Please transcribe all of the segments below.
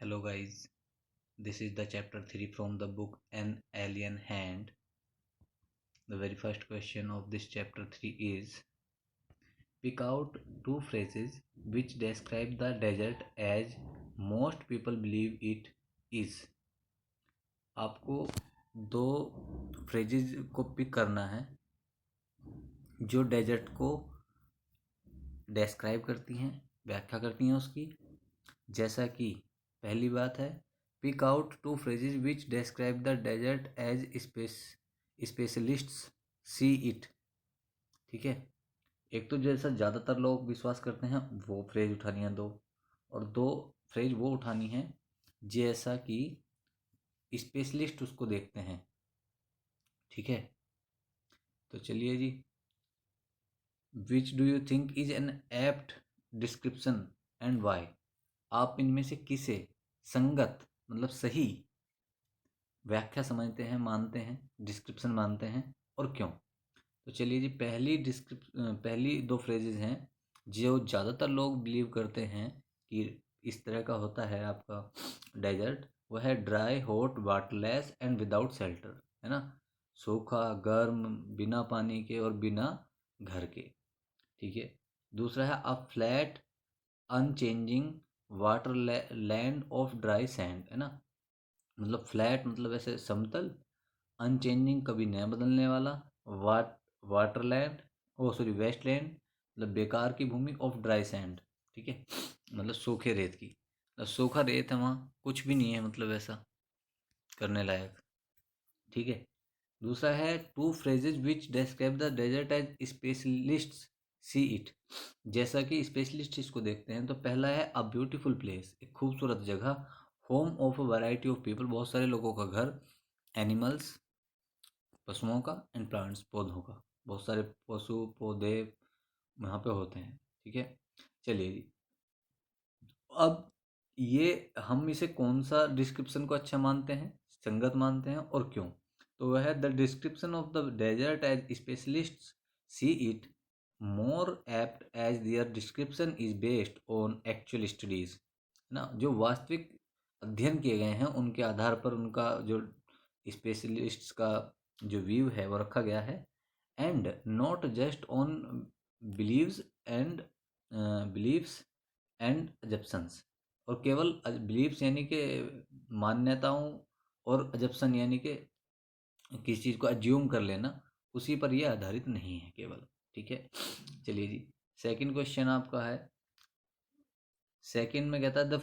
Hello guys, this is the chapter 3 from the book An Alien Hand. The very first question of this chapter 3 is pick out two phrases which describe the desert as most people believe it is. आपको दो phrases को pick करना है जो desert को describe करती हैं, व्याख्या करती हैं उसकी। जैसा कि पहली बात है pick out two phrases which describe the desert as specialists see it. ठीक है, एक तो जैसा ज़्यादातर लोग विश्वास करते हैं वो फ्रेज उठानी है दो, और दो फ्रेज वो उठानी है जैसा कि स्पेशलिस्ट उसको देखते हैं। ठीक है, तो चलिए जी, which do you think is an apt description and why. आप इनमें से किसे संगत मतलब सही व्याख्या समझते हैं, मानते हैं, डिस्क्रिप्शन मानते हैं, और क्यों। तो चलिए जी, पहली दो फ्रेजेज हैं जो ज़्यादातर लोग बिलीव करते हैं कि इस तरह का होता है आपका डेजर्ट। वह है dry, hot, waterless and without shelter, है ना। सूखा, गर्म, बिना पानी के और बिना घर के। ठीक है, दूसरा है a flat unchanging water land of dry sand, है ना। मतलब फ्लैट मतलब ऐसे समतल, अनचेंजिंग कभी नहीं बदलने वाला, वाट वाटरलैंड ओ सॉरी वेस्टलैंड मतलब बेकार की भूमि, ऑफ ड्राई सैंड। ठीक है, मतलब सूखे रेत की, मतलब सूखा रेत है वहाँ, कुछ भी नहीं है मतलब ऐसा करने लायक। ठीक है, दूसरा है two phrases which describe the desert as specialists see it. जैसा कि स्पेशलिस्ट इसको देखते हैं, तो पहला है अ ब्यूटीफुल प्लेस, एक खूबसूरत जगह, home of a variety of people, बहुत सारे लोगों का घर, एनिमल्स पशुओं का, एंड प्लांट्स पौधों का, बहुत सारे पशु पौधे यहाँ पे होते हैं। ठीक है, चलिए जी, अब ये हम इसे कौन सा डिस्क्रिप्शन को अच्छा मानते हैं, संगत मानते हैं, और क्यों। तो वह है the description of the desert as specialists see it more apt as their description is based on actual studies, ना। जो वास्तविक अध्ययन किए गए हैं उनके आधार पर उनका जो स्पेशलिस्ट्स का जो व्यू है वो रखा गया है, and not just on beliefs and beliefs and assumptions. और केवल बिलीव्स यानी कि मान्यताओं, और अजप्शन यानी कि किसी चीज़ को अज्यूम कर लेना, उसी पर ये आधारित नहीं है केवल। ठीक है, चलिए जी, सेकंड क्वेश्चन आपका है। सेकंड में कहता है the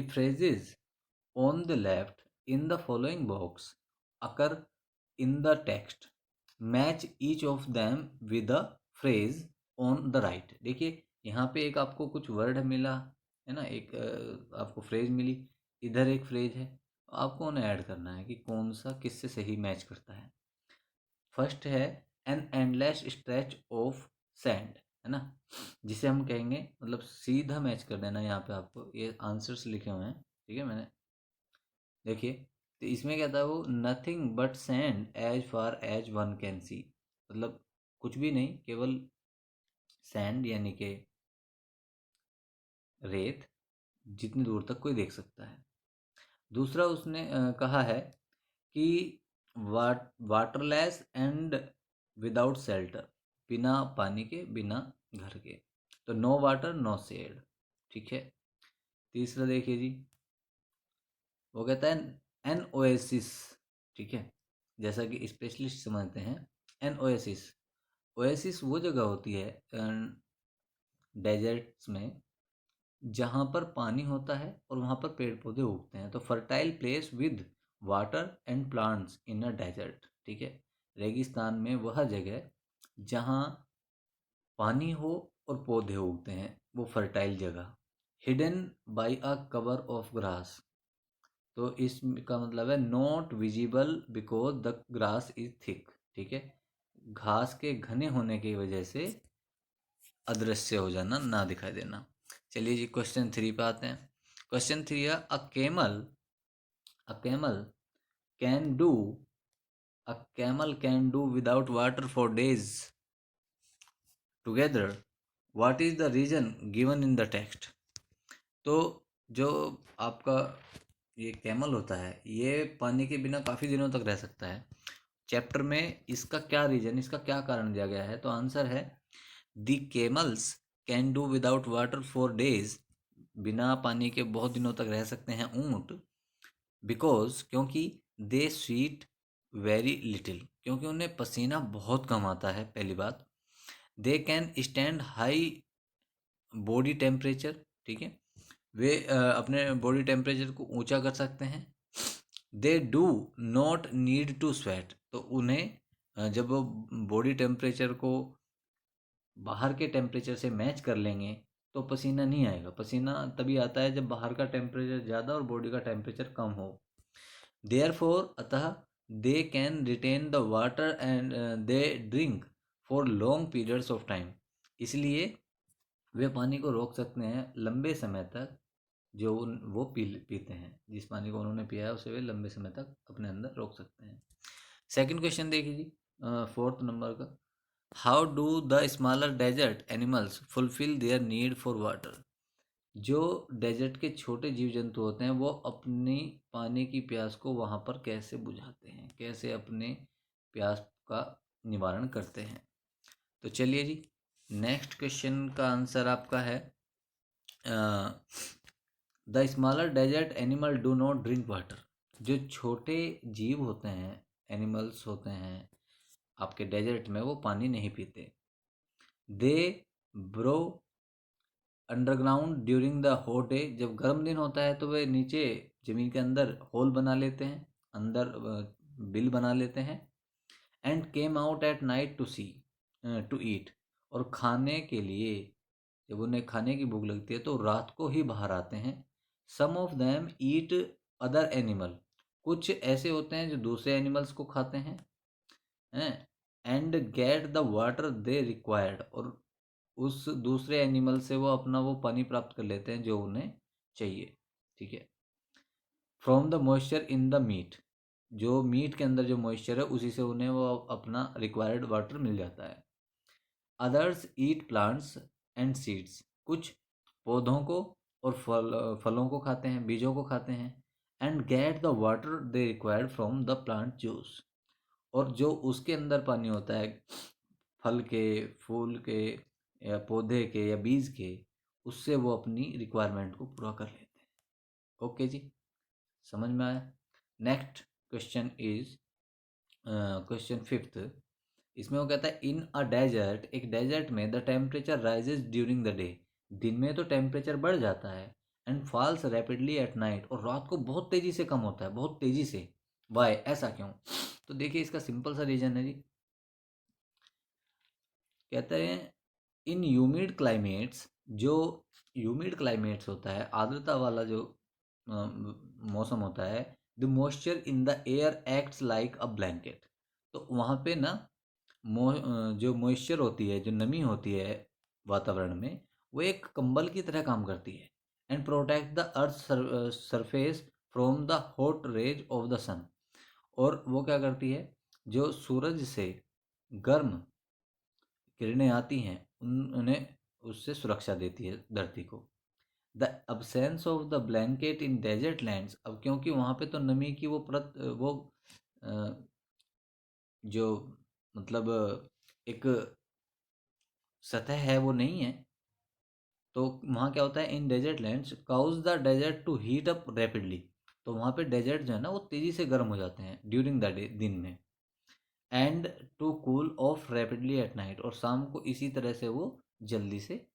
phrases on the left in the following box occur in the text, match each of them with the phrase on the right. देखिए, यहाँ पे एक आपको कुछ वर्ड मिला है ना, एक आपको फ्रेज मिली, इधर एक फ्रेज है, आपको उन्हें ऐड करना है कि कौन सा किससे सही मैच करता है। फर्स्ट है an endless stretch of sand, है ना, जिसे हम कहेंगे मतलब सीधा मैच कर देना। यहाँ पे आपको ये आंसर्स लिखे हुए हैं, ठीक है, मैंने देखिए। तो इसमें क्या था, वो nothing but sand as far as one can see, मतलब कुछ भी नहीं, केवल सैंड यानी कि रेत, जितनी दूर तक कोई देख सकता है। दूसरा उसने कहा है कि वाटरलेस एंड विदाउट शेल्टर, बिना पानी के, बिना घर के, तो नो वाटर नो शेड। ठीक है, तीसरा देखिए जी, वो कहता है एन ओएसिस। ठीक है, जैसा कि स्पेशलिस्ट समझते हैं, एन ओएसिस, ओएसिस वो जगह होती है डेजर्ट्स में जहाँ पर पानी होता है और वहाँ पर पेड़ पौधे उगते हैं। तो fertile place with water and plants in a desert. ठीक है, रेगिस्तान में वह जगह जहाँ पानी हो और पौधे उगते हैं, वो फर्टाइल जगह। Hidden by a cover of grass, तो इसका मतलब है not visible because the grass is thick. ठीक है, घास के घने होने की वजह से अदृश्य हो जाना, ना दिखाई देना। चलिए जी, क्वेश्चन 3 पे आते हैं। क्वेश्चन 3 है a camel can do a camel can do without water for days together, what is the reason given in the text. तो जो आपका ये कैमल होता है ये पानी के बिना काफ़ी दिनों तक रह सकता है। चैप्टर में इसका क्या रीजन, इसका क्या कारण दिया गया है, तो आंसर है the camels can do without water for days. बिना पानी के बहुत दिनों तक रह सकते हैं ऊँट। बिकॉज क्योंकि दे स्वीट वेरी लिटिल, क्योंकि उन्हें पसीना बहुत कम आता है पहली बात। They can stand high body temperature, ठीक है, वे अपने बॉडी टेम्परेचर को ऊंचा कर सकते हैं। They do not need to sweat, तो उन्हें जब वो बॉडी टेम्परेचर को बाहर के टेम्परेचर से मैच कर लेंगे तो पसीना नहीं आएगा। पसीना तभी आता है जब बाहर का टेम्परेचर ज़्यादा और बॉडी का टेम्परेचर कम हो। देयरफॉर अतः they can retain the water and they drink for long periods of time, इसलिए वे पानी को रोक सकते हैं लंबे समय तक। जो वो पीते हैं, जिस पानी को उन्होंने पिया है उसे वे लंबे समय तक अपने अंदर रोक सकते हैं। सेकंड क्वेश्चन देखिए जी, फोर्थ नंबर का। How do the smaller desert animals fulfil their need for water. जो डेजर्ट के छोटे जीव जंतु होते हैं वो अपनी पानी की प्यास को वहाँ पर कैसे बुझाते हैं, कैसे अपने प्यास का निवारण करते हैं। तो चलिए जी, नेक्स्ट क्वेश्चन का आंसर आपका है the smaller desert animal do not drink water. जो छोटे जीव होते हैं, एनिमल्स होते हैं आपके डेजर्ट में, वो पानी नहीं पीते। They burrow underground during the hot day. जब गर्म दिन होता है तो वे नीचे जमीन के अंदर होल बना लेते हैं, अंदर बिल बना लेते हैं। And came out at night to see to eat, और खाने के लिए जब उन्हें खाने की भूख लगती है तो रात को ही बाहर आते हैं। Some of them eat other animal, कुछ ऐसे होते हैं जो दूसरे एनिमल्स को खाते हैं, and get the water they required, और उस दूसरे एनिमल से वो अपना वो पानी प्राप्त कर लेते हैं जो उन्हें चाहिए, ठीक है। From the moisture in the meat, जो मीट के अंदर जो मॉइस्चर है उसी से उन्हें वो अपना रिक्वायर्ड वाटर मिल जाता है। Others eat plants and seeds, कुछ पौधों को और फलों को खाते हैं, बीजों को खाते हैं। And get the water they required from the plant juice, और जो उसके अंदर पानी होता है, फल के, फूल के, या पौधे के, या बीज के, उससे वो अपनी रिक्वायरमेंट को पूरा कर लेते हैं। ओके जी, समझ में आया। Next question is question fifth. इसमें वो कहता है इन अ डेजर्ट, एक डेजर्ट में the temperature rises during the day, दिन में तो टेम्परेचर बढ़ जाता है। And falls rapidly at night, और रात को बहुत तेजी से कम होता है, बहुत तेजी से। वाई, ऐसा क्यों? तो देखिए इसका सिंपल सा रीजन है जी। कहते हैं इन ह्यूमिड क्लाइमेट्स, जो ह्यूमिड क्लाइमेट्स होता है, आर्द्रता वाला जो मौसम होता है, the moisture in the air acts like a blanket. तो वहाँ पे ना जो मॉइस्चर होती है, जो नमी होती है वातावरण में, वो एक कंबल की तरह काम करती है। And protect the earth surface from the hot rays of the sun, और वो क्या करती है, जो सूरज से गर्म किरणें आती हैं उन्हें उससे सुरक्षा देती है धरती को। The absence of the blanket in desert lands, अब क्योंकि वहाँ पे तो नमी की वो परत, वो अ, जो मतलब एक सतह है वो नहीं है, तो वहाँ क्या होता है in desert lands causes the desert to heat up rapidly. तो वहाँ पे डेजर्ट जो है ना वो तेज़ी से गर्म हो जाते हैं ड्यूरिंग द डे, दिन में। And to cool off rapidly at night, और शाम को इसी तरह से वो जल्दी से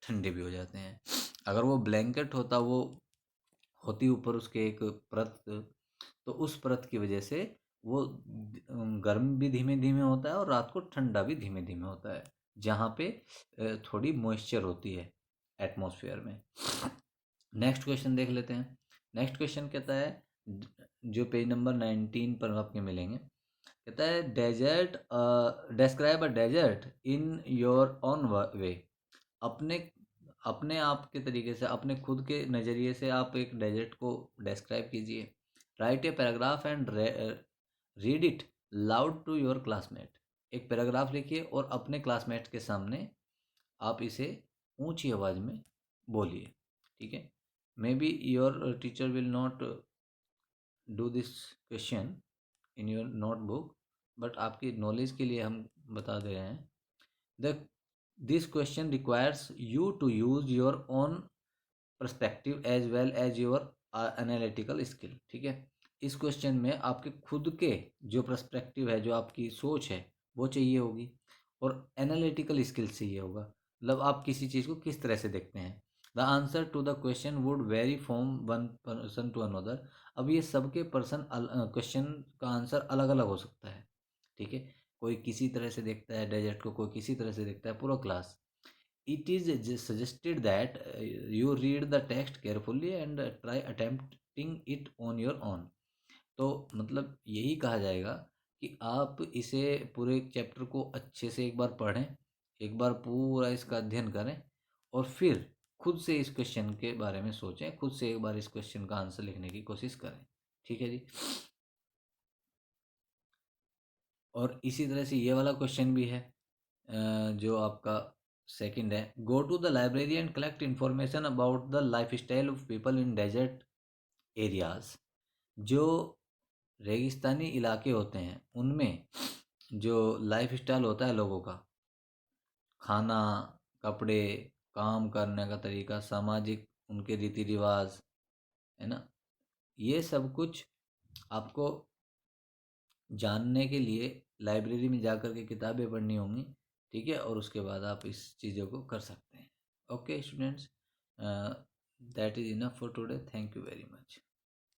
ठंडे भी हो जाते हैं। अगर वो ब्लैंकेट होता, वो होती ऊपर उसके एक परत, तो उस परत की वजह से वो गर्म भी धीमे धीमे होता है और रात को ठंडा भी धीमे धीमे होता है, जहाँ पे थोड़ी मॉइस्चर होती है एटमॉस्फेयर में। नेक्स्ट क्वेश्चन देख लेते हैं। नेक्स्ट क्वेश्चन कहता है, जो पेज नंबर 19 पर आपके मिलेंगे, कहता है desert, describe a desert in your own way. अपने अपने आप के तरीके से, अपने खुद के नज़रिए से आप एक डेजर्ट को डिस्क्राइब कीजिए। Write a paragraph and read it loud to your classmate. एक पैराग्राफ लिखिए और अपने क्लासमेट के सामने आप इसे ऊंची आवाज़ में बोलिए, ठीक है। Maybe your teacher will not do this question in your notebook, but आपकी नॉलेज के लिए हम बता दे रहे हैं। The this question requires you to use your own perspective as well as your analytical skill. ठीक है, इस क्वेश्चन में आपके खुद के जो पर्सपेक्टिव है, जो आपकी सोच है, वो चाहिए होगी, और एनालिटिकल स्किल चाहिए होगा, मतलब आप किसी चीज़ को किस तरह से देखते हैं। The answer to the question would vary from one person to another. अब ये सबके पर्सन क्वेश्चन का आंसर अलग अलग हो सकता है। ठीक है, कोई किसी तरह से देखता है डेजर्ट को, कोई किसी तरह से देखता है, पूरा class. It is suggested that you read the text carefully and try attempting it on your own। तो मतलब यही कहा जाएगा कि आप इसे पूरे चैप्टर को अच्छे से एक बार पढ़ें, एक बार पूरा इसका अध्ययन करें, और फिर खुद से इस क्वेश्चन के बारे में सोचें, खुद से एक बार इस क्वेश्चन का आंसर लिखने की कोशिश करें। ठीक है जी। और इसी तरह से ये वाला क्वेश्चन भी है, जो आपका सेकंड है। Go to the library and collect information about the lifestyle of people in desert areas. जो रेगिस्तानी इलाके होते हैं उनमें जो लाइफ स्टाइल होता है लोगों का, खाना, कपड़े, काम करने का तरीका, सामाजिक उनके रीति रिवाज, है ना, ये सब कुछ आपको जानने के लिए लाइब्रेरी में जा कर के किताबें पढ़नी होंगी। ठीक है, और उसके बाद आप इस चीज़ों को कर सकते हैं। Okay students, that is enough for today. Thank you very much.